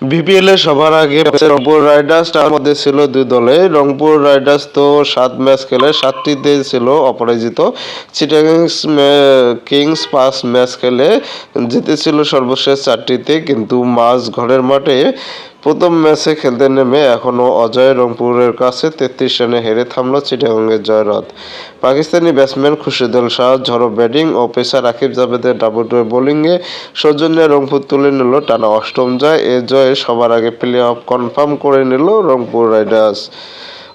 BPL এ সবার আগে Rangpur Riders, তার মধ্যে ছিল দুই দলে। রংপুর রাইডার্স তো 7 ম্যাচ খেলে 7টিতে ছিল অপরাজিত। চিটাগাং কিংস 5 ম্যাচ খেলে জিতেছিল সর্বশেষ 4টিতে, কিন্তু মাঝ ঘরের মাঠে প্রথম ম্যাচে খেলতে নেমে এখনও অজয় রংপুরের কাছে 33 রানে হেরে থামল চিটাগাংয়ের জয়রথ। পাকিস্তানি ব্যাটসম্যান খুরশিদুল শাহ ঝড়ো ব্যাটিং ও পেসার রাকিব জাভেদের দাপুটে বোলিংয়ে সৌজন্যে রংপুর তুলে নিল টানা 8ম জয়। এ জয়ে সবার আগে প্লে অফ কনফার্ম করে নিল রংপুর রাইডার্স।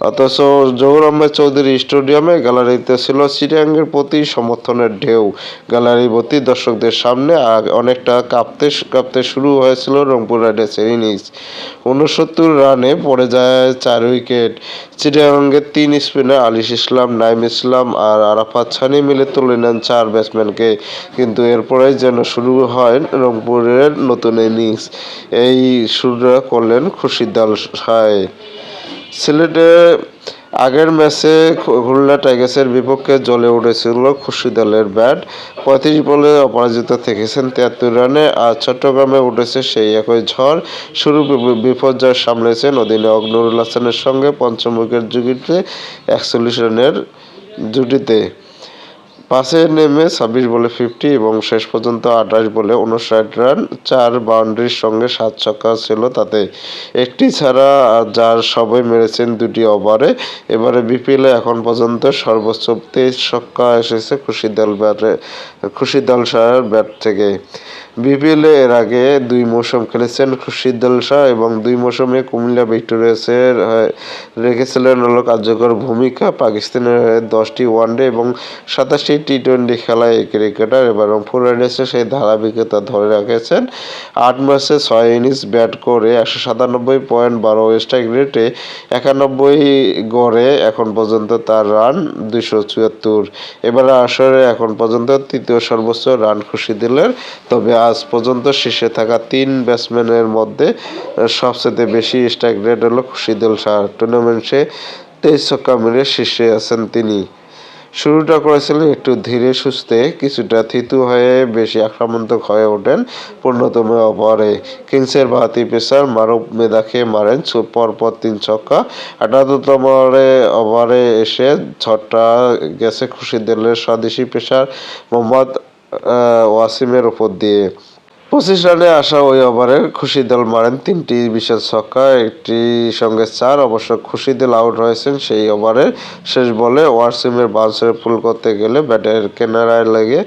অথচ জহুর আহমেদ চৌধুরী স্টেডিয়ামে গ্যালারিতে ছিল চিটাগাংয়ের প্রতি সমর্থনের ঢেউ। গ্যালারি ভর্তি দর্শকদের সামনে অনেকটা কাঁপতে কাঁপতে শুরু হয়েছিল রংপুর রাইডার্সের ইনিংস। 69 রানে পড়ে যায় 4 উইকেট। চিটাগাংয়ের 3 স্পিনার আলিস ইসলাম, নাইম ইসলাম আর আরাফাত সানি মিলে তুলে নেন 4 ব্যাটসম্যানকে। কিন্তু এরপরেই যেন শুরু হয় রংপুরের নতুন ইনিংস। এই শুরুটা করলেন খুরশিদুল শাহ। সিলেটে আগের ম্যাচে খুলনা টাইগার্সের বিপক্ষে জ্বলে উঠেছিল খুরশিদুলের ব্যাট। 35 বলে অপরাজিত থেকেছেন 73 রানে। আর চট্টগ্রামে উঠেছে সেই একই ঝড়। শুরু বিপর্যয় সামলেছেন অধিনায়ক নুরুল হাসানের সঙ্গে পঞ্চম উইকেট জুটিতে 41 রানের জুটিতে। 5-এ নেমে 26 বলে 50 এবং শেষ পর্যন্ত 28 বলে 59 রান, 4 বাউন্ডারির সঙ্গে 7 ছক্কা ছিল তাতে, একটি ছাড়া, যার সবই মেরেছেন 2টি ওভারে। এবারে বিপিএলে এখন পর্যন্ত সর্বোচ্চ 23 ছক্কা এসেছে খুরশিদুল শাহের ব্যাট থেকে। বিপিএলে এর আগে 2 মৌসুম খেলেছেন খুরশিদুল শাহ এবং 2 মৌসুমে কুমিল্লা ভিক্টোরিয়ান্সে রেখেছিলেন কার্যকর ভূমিকা। পাকিস্তানের হয়ে 10টি ওয়ানডে এবং 27টি টি-20 খেলায় এই ক্রিকেটার এবার রংপুর রাইডার্সে সেই ধারাবাহিকতা ধরে রেখেছেন। 8 ম্যাচে 6 ইনিংস ব্যাট করে 197 পয়েন্ট, 12 স্ট্রাইক রেটে 91 গড়ে এখন পর্যন্ত তার রান 274। এবারে আসরে এখন পর্যন্ত 3য় সর্বোচ্চ রান খুরশিদুলের। তবে আজ পর্যন্ত শীর্ষে থাকা 3 ব্যাটসম্যানের মধ্যে সবচেয়ে বেশি স্ট্রাইক রেট হলো খুরশিদুল শাহ। টুর্নামেন্টে 23 ছক্কা মেরে শীর্ষে আছেন তিনি। শুরুটা করেছিলেন একটু ধীরে সুস্থে, কিছুটা থিতু হয়ে বেশি আক্রমণাত্মক হয়ে ওঠেন 15তম ওভারে। কিংসের বাঁহাতি পেসার মারুফ মেদাকে মারেন পরপর 3 ছক্কা। 78তম ওভারে এসে ঝড়টা গেছে খুরশিদুলের স্বদেশি পেসার মোহাম্মদ ওয়াসিমের ওপর দিয়ে। 25 রানে আসা ওই ওভারে খুরশিদুল মারেন 3টি বিশাল ছক্কা, একটির সঙ্গে 4। অবশ্য খুরশিদুল আউট হয়েছেন সেই ওভারের শেষ বলে। ওয়াসিমের বাউন্সারে পুল করতে গেলে ব্যাটের কিনারায় লেগে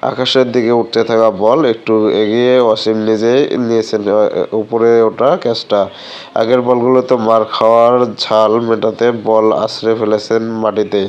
আকাশের দিকে উঠতে থাকা বল একটু এগিয়ে ওয়াসিম নিজেই নিয়েছেন উপরে ওঠা ক্যাচটা। আগের বলগুলোতে মার খাওয়ার ঝাল মেটাতে বল আছড়ে ফেলেছেন মাটিতে।